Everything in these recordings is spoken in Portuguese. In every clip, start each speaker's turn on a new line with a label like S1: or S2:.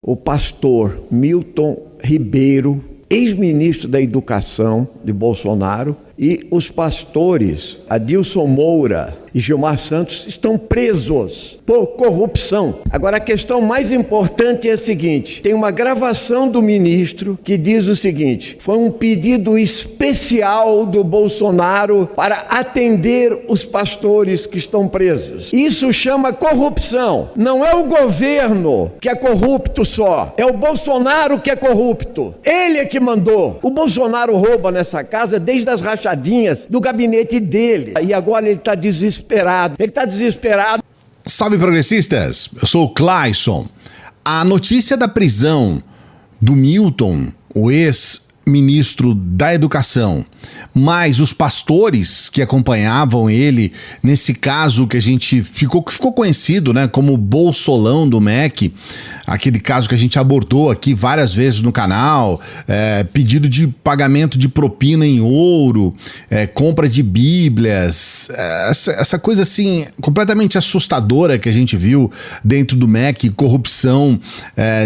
S1: o pastor Milton Ribeiro, ex-ministro da Educação de Bolsonaro, e os pastores Adilson Moura e Gilmar Santos estão presos por corrupção. Agora, a questão mais importante é a seguinte: tem uma gravação do ministro que diz o seguinte: foi um pedido especial do Bolsonaro para atender os pastores que estão presos. Isso chama corrupção. Não é o governo que é corrupto só, é o Bolsonaro que é corrupto. Ele é que mandou. O Bolsonaro rouba nessa casa desde as rachadinhas do gabinete dele. E agora ele está desesperado.
S2: Salve, progressistas! Eu sou o Clayson. A notícia da prisão do Milton, o ex-ministro da Educação, mais os pastores que acompanhavam ele nesse caso que a gente ficou conhecido, né, como Bolsolão do MEC, aquele caso que a gente abordou aqui várias vezes no canal, pedido de pagamento de propina em ouro, compra de bíblias, essa coisa assim completamente assustadora que a gente viu dentro do MEC, corrupção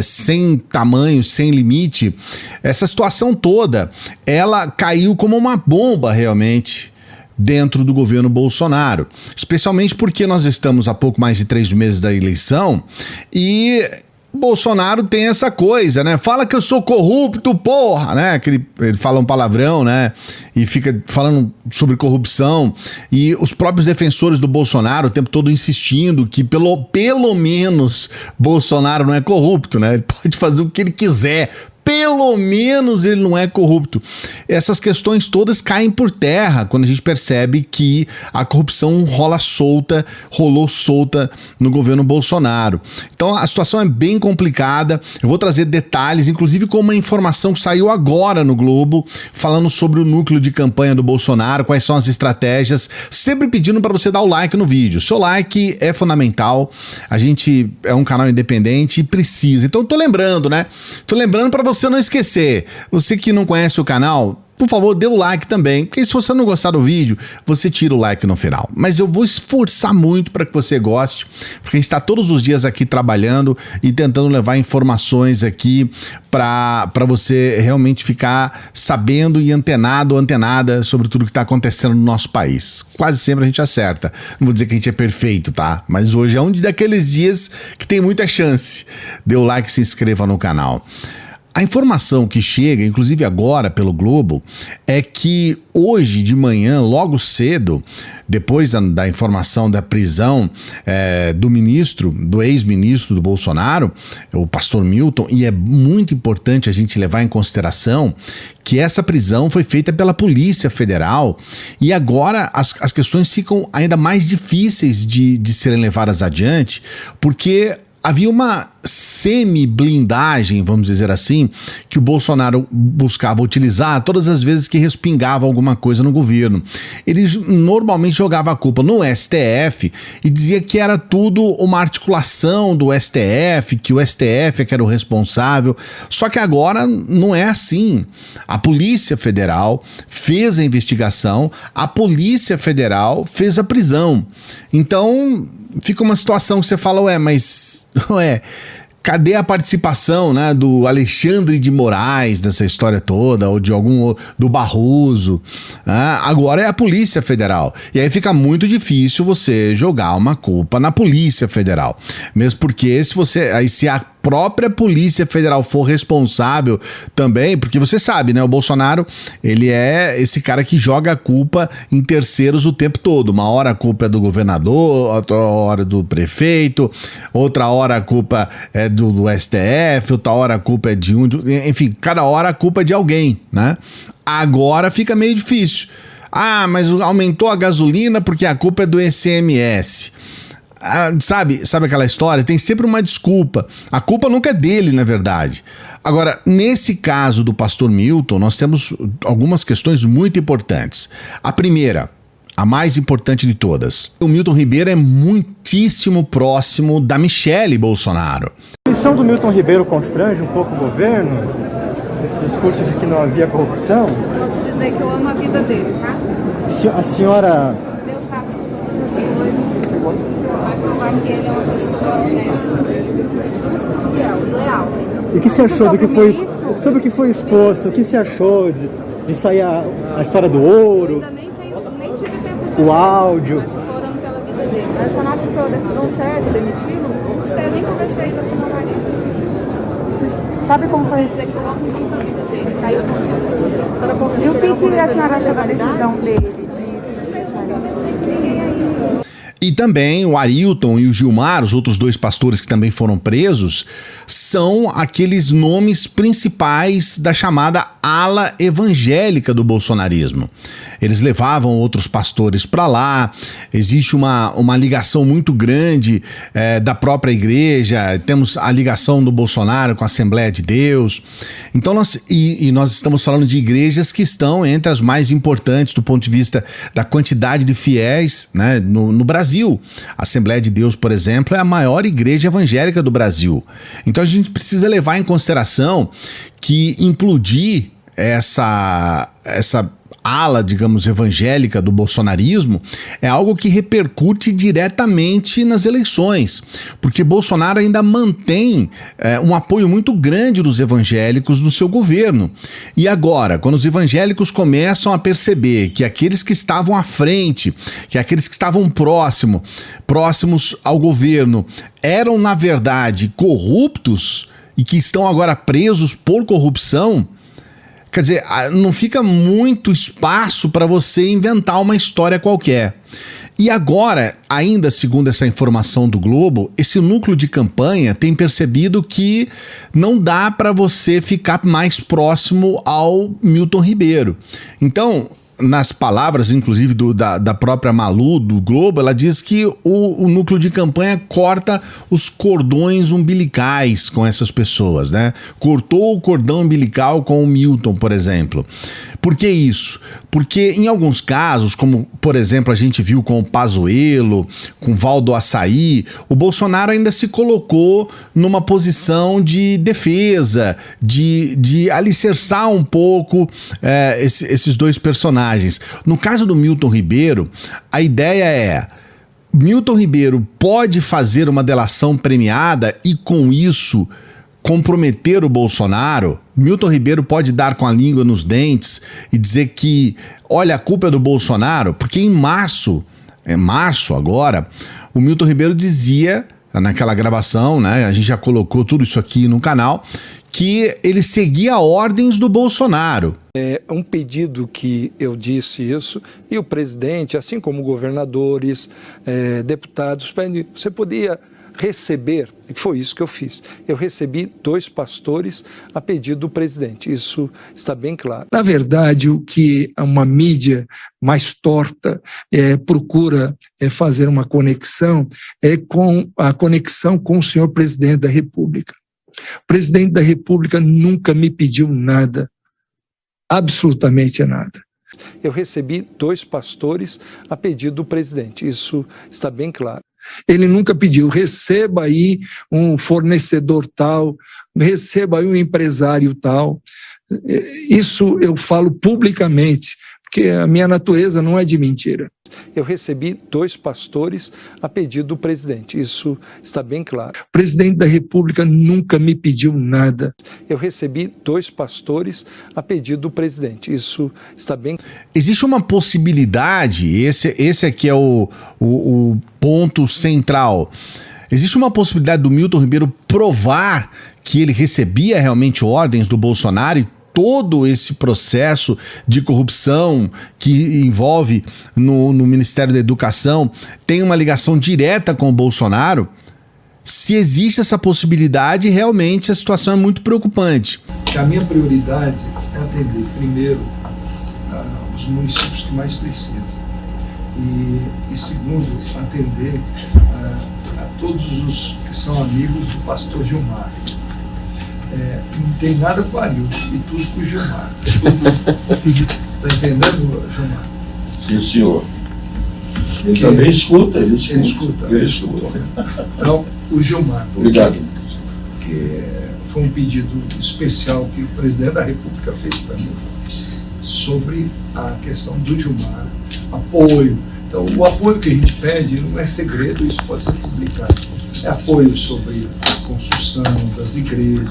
S2: sem tamanho, sem limite. Essa situação toda, ela caiu como uma bomba realmente dentro do governo Bolsonaro, especialmente porque nós estamos há pouco mais de 3 meses da eleição e Bolsonaro tem essa coisa, né? Fala que eu sou corrupto, porra, né? Que ele fala um palavrão, né? E fica falando sobre corrupção. E os próprios defensores do Bolsonaro o tempo todo insistindo que pelo menos Bolsonaro não é corrupto, né? Ele pode fazer o que ele quiser. Pelo menos ele não é corrupto. Essas questões todas caem por terra quando a gente percebe que a corrupção rolou solta no governo Bolsonaro. Então a situação é bem complicada. Eu vou trazer detalhes, inclusive com uma informação que saiu agora no Globo, falando sobre o núcleo de campanha do Bolsonaro, quais são as estratégias, sempre pedindo para você dar o like no vídeo. Seu like é fundamental. A gente é um canal independente e precisa. Então tô lembrando, né? Tô lembrando para você não esquecer, você que não conhece o canal, por favor, dê o like também, porque se você não gostar do vídeo, você tira o like no final. Mas eu vou esforçar muito para que você goste, porque a gente está todos os dias aqui trabalhando e tentando levar informações aqui para você realmente ficar sabendo e antenada sobre tudo que está acontecendo no nosso país. Quase sempre a gente acerta. Não vou dizer que a gente é perfeito, tá? Mas hoje é um daqueles dias que tem muita chance. Dê o like e se inscreva no canal. A informação que chega, inclusive agora pelo Globo, é que hoje de manhã, logo cedo, depois da informação da prisão do ex-ministro do Bolsonaro, o pastor Milton, e é muito importante a gente levar em consideração que essa prisão foi feita pela Polícia Federal e agora as questões ficam ainda mais difíceis de serem levadas adiante, porque havia uma semi-blindagem, vamos dizer assim, que o Bolsonaro buscava utilizar todas as vezes que respingava alguma coisa no governo. Ele normalmente jogava a culpa no STF e dizia que era tudo uma articulação do STF, que o STF é que era o responsável. Só que agora não é assim. A Polícia Federal fez a investigação, a Polícia Federal fez a prisão. Então fica uma situação que você fala, cadê a participação, né, do Alexandre de Moraes nessa história toda, ou de do Barroso? Agora é a Polícia Federal. E aí fica muito difícil você jogar uma culpa na Polícia Federal. Mesmo porque se a própria Polícia Federal for responsável também, porque você sabe, né, o Bolsonaro, ele é esse cara que joga a culpa em terceiros o tempo todo. Uma hora a culpa é do governador, outra hora do prefeito, outra hora a culpa é do STF, outra hora a culpa é de enfim, cada hora a culpa é de alguém, né? Agora fica meio difícil. Mas aumentou a gasolina porque a culpa é do ICMS. Sabe aquela história? Tem sempre uma desculpa. A culpa nunca é dele, na verdade. Agora, nesse caso do pastor Milton, nós temos algumas questões muito importantes. A primeira, a mais importante de todas: o Milton Ribeiro é muitíssimo próximo da Michelle Bolsonaro.
S3: A missão do Milton Ribeiro constrange um pouco o governo? Esse discurso de que não havia corrupção?
S4: Posso dizer que eu amo a vida dele, tá?
S3: A senhora...
S4: Deus sabe todas as coisas. Vai provar que ele é uma pessoa honesta, justa, fiel, leal.
S3: E o que você achou do que foi, sobre o que foi exposto? O que você achou de sair a história do ouro?
S4: Eu ainda nem tive tempo de
S3: O áudio.
S4: mas foram pela vida dele.
S5: Mas você não acha que foi a decisão certa demiti-lo?
S4: Não sei, eu nem conversei ainda com meu marido.
S5: Sabe como foi?
S4: Dizer que eu amo muito a vida dele. Aí eu confio.
S5: E o que a senhora achou da decisão dele?
S4: Não sei, eu não conversei com ninguém ainda.
S2: E também o Arilton e o Gilmar, os outros dois pastores que também foram presos, são aqueles nomes principais da chamada ala evangélica do bolsonarismo. Eles levavam outros pastores para lá, existe uma ligação muito grande da própria igreja, temos a ligação do Bolsonaro com a Assembleia de Deus. Então nós estamos falando de igrejas que estão entre as mais importantes do ponto de vista da quantidade de fiéis, né, no Brasil. A Assembleia de Deus, por exemplo, é a maior igreja evangélica do Brasil. Então a gente precisa levar em consideração que implodir essa ala, digamos, evangélica do bolsonarismo é algo que repercute diretamente nas eleições, porque Bolsonaro ainda mantém um apoio muito grande dos evangélicos no seu governo. E agora, quando os evangélicos começam a perceber que aqueles que estavam à frente, que aqueles que estavam próximos ao governo, eram, na verdade, corruptos e que estão agora presos por corrupção, quer dizer, não fica muito espaço para você inventar uma história qualquer. E agora, ainda segundo essa informação do Globo, esse núcleo de campanha tem percebido que não dá para você ficar mais próximo ao Milton Ribeiro. Então, nas palavras, inclusive, da própria Malu, do Globo, ela diz que o núcleo de campanha corta os cordões umbilicais com essas pessoas, né? Cortou o cordão umbilical com o Milton, por exemplo. Por que isso? Porque em alguns casos, como por exemplo a gente viu com o Pazuello, com Valdo Açaí, o Bolsonaro ainda se colocou numa posição de defesa, de alicerçar um pouco esses dois personagens. No caso do Milton Ribeiro, a ideia é: Milton Ribeiro pode fazer uma delação premiada e com isso comprometer o Bolsonaro. Milton Ribeiro pode dar com a língua nos dentes e dizer que, olha, a culpa é do Bolsonaro, porque em março agora, o Milton Ribeiro dizia, naquela gravação, né, a gente já colocou tudo isso aqui no canal, que ele seguia ordens do Bolsonaro.
S6: É um pedido que eu disse isso, e o presidente, assim como governadores, deputados, você podia receber, e foi isso que eu fiz. Eu recebi 2 pastores a pedido do presidente, isso está bem claro. Na verdade, o que uma mídia mais torta procura fazer uma conexão é com a conexão com o senhor presidente da República. O presidente da República nunca me pediu nada, absolutamente nada. Eu recebi 2 pastores a pedido do presidente, isso está bem claro. Ele nunca pediu, receba aí um fornecedor tal, receba aí um empresário tal. Isso eu falo publicamente, porque a minha natureza não é de mentira. Eu recebi 2 pastores a pedido do presidente, isso está bem claro. O presidente da República nunca me pediu nada. Eu recebi 2 pastores a pedido do presidente, isso está bem claro.
S2: Existe uma possibilidade, esse aqui é o ponto central. Existe uma possibilidade do Milton Ribeiro provar que ele recebia realmente ordens do Bolsonaro e todo esse processo de corrupção que envolve no Ministério da Educação tem uma ligação direta com o Bolsonaro? Se existe essa possibilidade, realmente a situação é muito preocupante.
S7: A minha prioridade é atender, primeiro, os municípios que mais precisam. E segundo, atender a todos os que são amigos do pastor Gilmar. Não tem nada com o Arilton e tudo com o Gilmar. Está entendendo, Gilmar?
S8: Sim, senhor. Ele também escuta, ele escuta.
S7: Então, o Gilmar.
S8: Obrigado.
S7: Que foi um pedido especial que o presidente da República fez para mim sobre a questão do Gilmar, apoio. Então, o apoio que a gente pede não é segredo, isso pode ser publicado. É apoio sobre a construção das igrejas.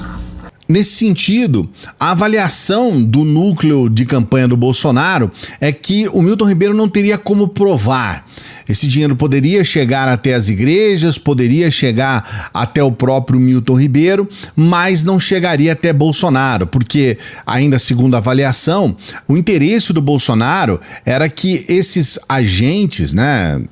S2: Nesse sentido, a avaliação do núcleo de campanha do Bolsonaro é que o Milton Ribeiro não teria como provar. Esse dinheiro poderia chegar até as igrejas, poderia chegar até o próprio Milton Ribeiro, mas não chegaria até Bolsonaro, porque, ainda segundo a avaliação, o interesse do Bolsonaro era que esses agentes, né,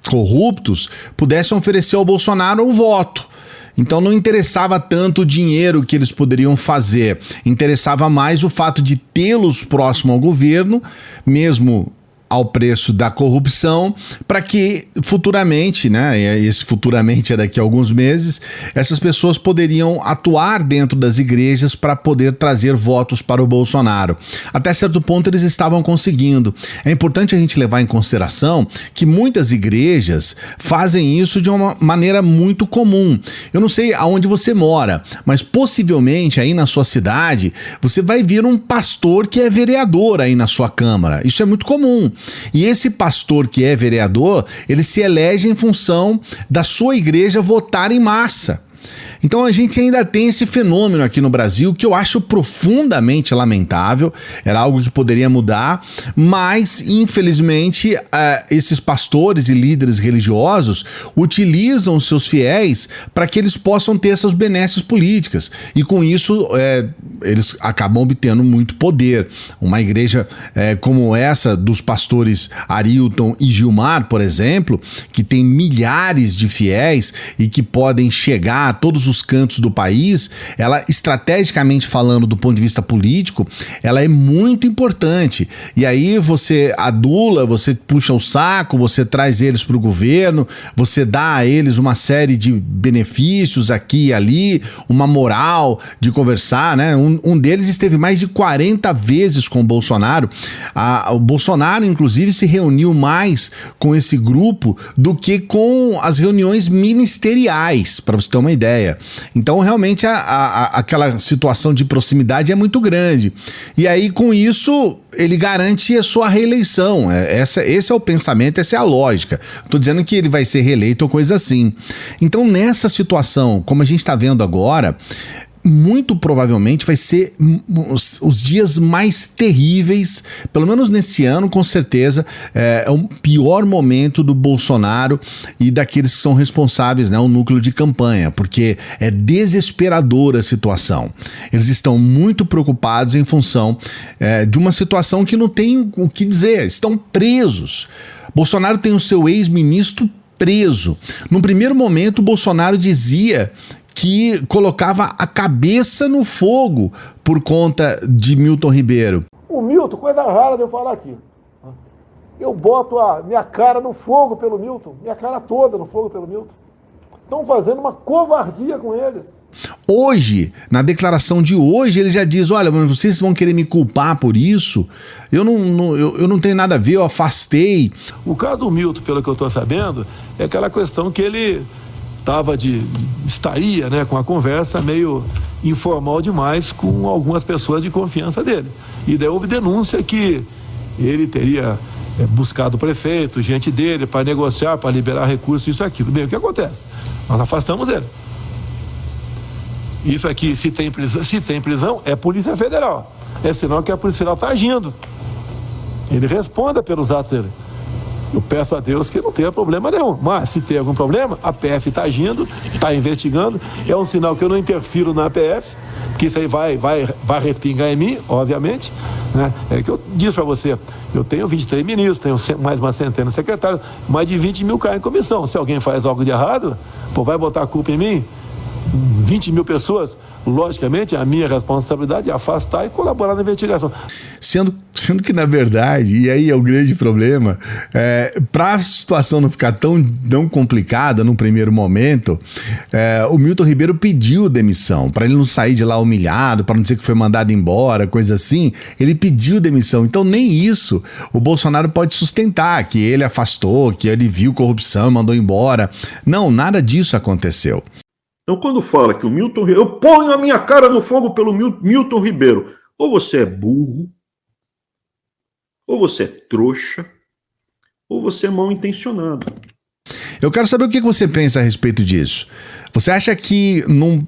S2: corruptos, pudessem oferecer ao Bolsonaro o voto. Então não interessava tanto o dinheiro que eles poderiam fazer, interessava mais o fato de tê-los próximo ao governo, mesmo ao preço da corrupção, para que futuramente, né, e esse futuramente é daqui a alguns meses, essas pessoas poderiam atuar dentro das igrejas para poder trazer votos para o Bolsonaro. Até certo ponto eles estavam conseguindo. É importante a gente levar em consideração que muitas igrejas fazem isso de uma maneira muito comum. Eu não sei aonde você mora, mas possivelmente aí na sua cidade você vai ver um pastor que é vereador aí na sua Câmara. Isso é muito comum. E esse pastor que é vereador, ele se elege em função da sua igreja votar em massa. Então a gente ainda tem esse fenômeno aqui no Brasil que eu acho profundamente lamentável, era algo que poderia mudar, mas infelizmente esses pastores e líderes religiosos utilizam os seus fiéis para que eles possam ter essas benesses políticas e com isso eles acabam obtendo muito poder. Uma igreja como essa dos pastores Arilton e Gilmar, por exemplo, que tem milhares de fiéis e que podem chegar a todos os cantos do país, ela, estrategicamente falando do ponto de vista político, ela é muito importante. E aí você adula, você puxa o saco, você traz eles para o governo, você dá a eles uma série de benefícios aqui e ali, uma moral de conversar, né? Um deles esteve mais de 40 vezes com o Bolsonaro. O Bolsonaro, inclusive, se reuniu mais com esse grupo do que com as reuniões ministeriais, para você ter uma ideia. Então, realmente, aquela situação de proximidade é muito grande. E aí, com isso, ele garante a sua reeleição. Esse é o pensamento, essa é a lógica. Estou dizendo que ele vai ser reeleito ou coisa assim. Então, nessa situação, como a gente está vendo agora, muito provavelmente vai ser os dias mais terríveis, pelo menos nesse ano, com certeza, é o pior momento do Bolsonaro e daqueles que são responsáveis, né, o núcleo de campanha, porque é desesperadora a situação. Eles estão muito preocupados em função de uma situação que não tem o que dizer, estão presos. Bolsonaro tem o seu ex-ministro preso. No primeiro momento, o Bolsonaro dizia que colocava a cabeça no fogo por conta de Milton Ribeiro.
S9: O Milton, coisa rara de eu falar aqui. Eu boto a minha cara no fogo pelo Milton, minha cara toda no fogo pelo Milton. Estão fazendo uma covardia com ele.
S2: Hoje, na declaração de hoje, ele já diz, olha, mas vocês vão querer me culpar por isso? Eu não tenho nada a ver, eu afastei.
S10: O caso do Milton, pelo que eu estou sabendo, é aquela questão que ele estaria, né, com a conversa meio informal demais com algumas pessoas de confiança dele. E daí houve denúncia que ele teria buscado o prefeito, gente dele, para negociar, para liberar recursos, isso e aquilo. Bem, o que acontece? Nós afastamos ele. Isso aqui, se tem prisão, é Polícia Federal. É sinal que a Polícia Federal está agindo. Ele responda pelos atos dele. Eu peço a Deus que não tenha problema nenhum. Mas, se tem algum problema, a PF está agindo, está investigando. É um sinal que eu não interfiro na PF, porque isso aí vai respingar em mim, obviamente. Né? É que eu disse para você, eu tenho 23 ministros, tenho mais uma centena de secretários, mais de 20 mil caem em comissão. Se alguém faz algo de errado, vai botar a culpa em mim? 20 mil pessoas, logicamente, a minha responsabilidade é afastar e colaborar na investigação.
S2: Sendo que, na verdade, e aí é o grande problema, para a situação não ficar tão complicada no primeiro momento, o Milton Ribeiro pediu demissão, para ele não sair de lá humilhado, para não dizer que foi mandado embora, coisa assim, ele pediu demissão. Então nem isso o Bolsonaro pode sustentar, que ele afastou, que ele viu corrupção, mandou embora. Não, nada disso aconteceu.
S8: Então, quando fala que o Milton Ribeiro, eu ponho a minha cara no fogo pelo Milton Ribeiro, ou você é burro, ou você é trouxa, ou você é mal intencionado.
S2: Eu quero saber o que você pensa a respeito disso. Você acha que num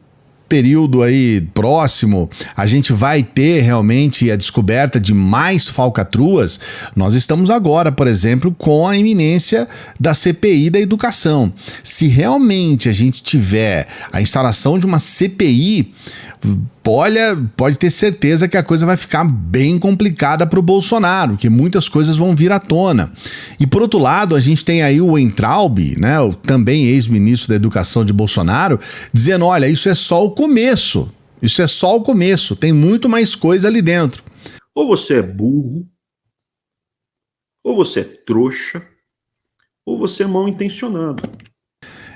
S2: período aí próximo a gente vai ter realmente a descoberta de mais falcatruas, nós estamos agora, por exemplo, com a iminência da CPI da educação. Se realmente a gente tiver a instalação de uma CPI, olha, pode ter certeza que a coisa vai ficar bem complicada para o Bolsonaro, que muitas coisas vão vir à tona. E por outro lado, a gente tem aí o Weintraub, né, o também ex-ministro da Educação de Bolsonaro, dizendo, olha, isso é só o começo, isso é só o começo, tem muito mais coisa ali dentro.
S8: Ou você é burro, ou você é trouxa, ou você é mal intencionado.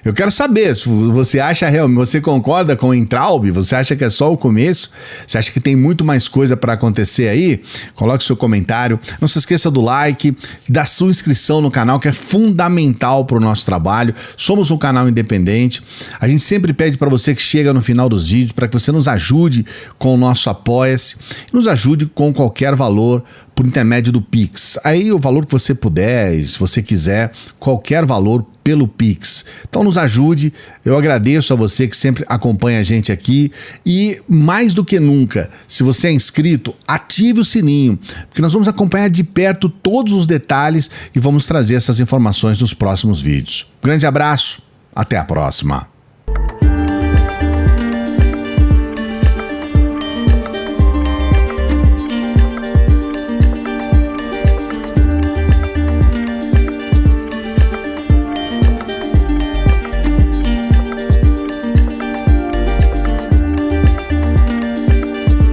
S2: Eu quero saber se você acha realmente, você concorda com o Weintraub? Você acha que é só o começo? Você acha que tem muito mais coisa para acontecer aí? Coloque seu comentário. Não se esqueça do like, da sua inscrição no canal, que é fundamental para o nosso trabalho. Somos um canal independente. A gente sempre pede para você que chega no final dos vídeos para que você nos ajude com o nosso Apoia-se, nos ajude com qualquer valor por intermédio do Pix. Aí o valor que você puder, se você quiser, qualquer valor pelo Pix. Então nos ajude, eu agradeço a você que sempre acompanha a gente aqui e mais do que nunca, se você é inscrito, ative o sininho, porque nós vamos acompanhar de perto todos os detalhes e vamos trazer essas informações nos próximos vídeos. Grande abraço, até a próxima.